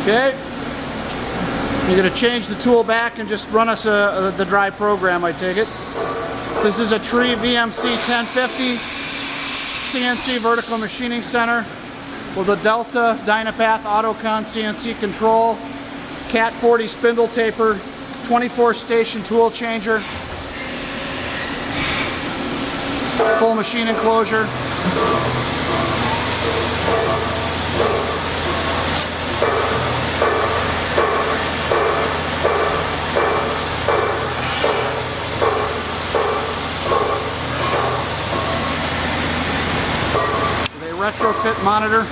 Okay. You're going to change the tool back and just run us the dry program, I take it. This is a Tree VMC 1050 CNC vertical machining center with a Delta Dyanapath Autocon CNC control, Cat 40 spindle taper, 24 station tool changer, full machine enclosure. With a retrofit monitor.